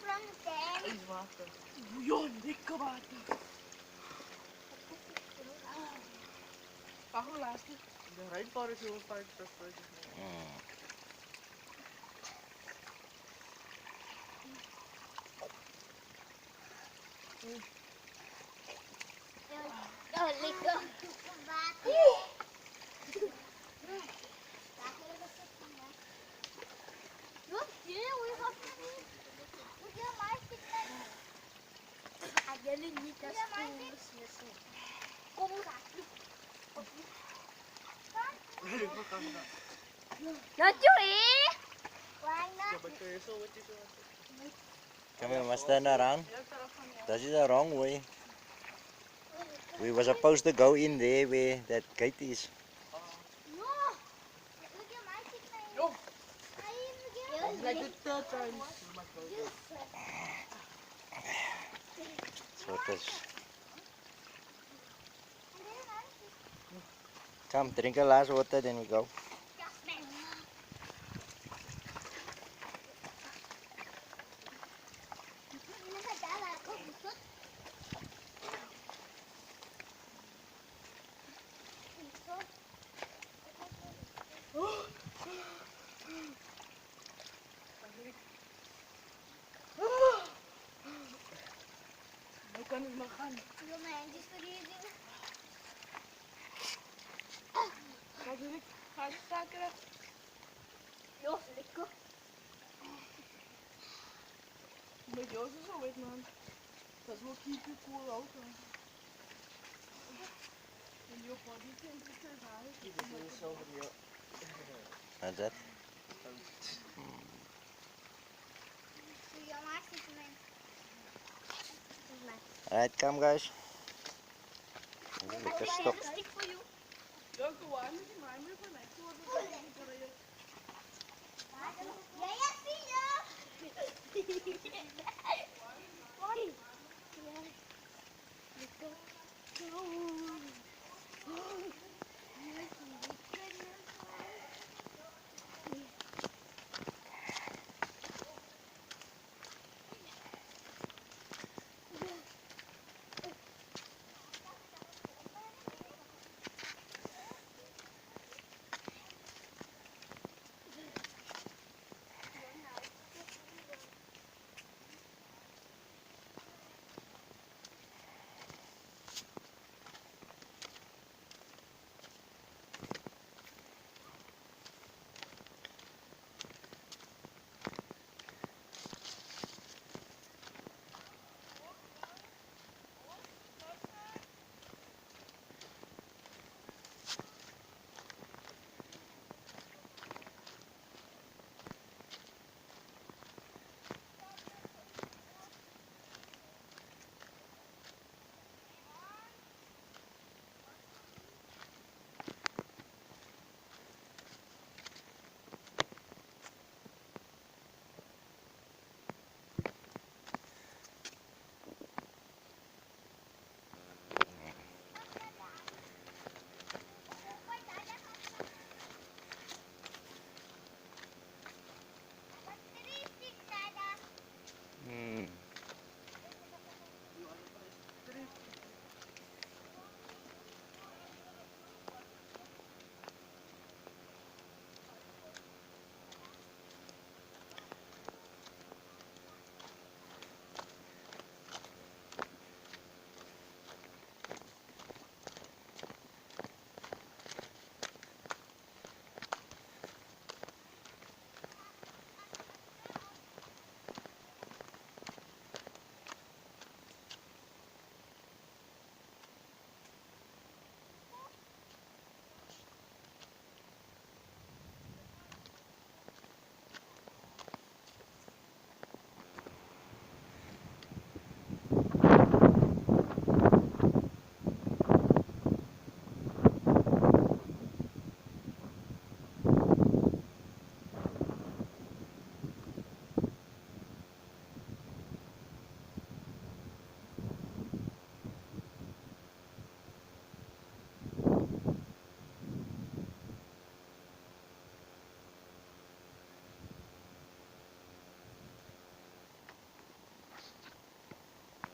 from the tank. Is water. Yun, lekker water. Pak lastig. De rainforest is heel sterk frustrated. Oh, lekker. Look, here we have Moet je maar zitten. Ga jullie niet als spoel. Kom eens aan. Not you, eh? Why not? Come here, must turn around. This is the wrong way. We were supposed to go in there where that gate is. No. Look at my zitten. No. I even Like the third time. So it is. Come, drink a last water, then we go. Nu kan het maar gaan. Wil mijn handjes verliezen? Ga je suiker? Ja, lekker. Met Joost is zo wit, man. Dat is wel keep you cool ook. En die op wat die vindt is het huis. That's it. Doe je maar zitten, man. Alright, come guys. Lekker stop. Stick for you. Ja, gewoon, die mij meer van mij.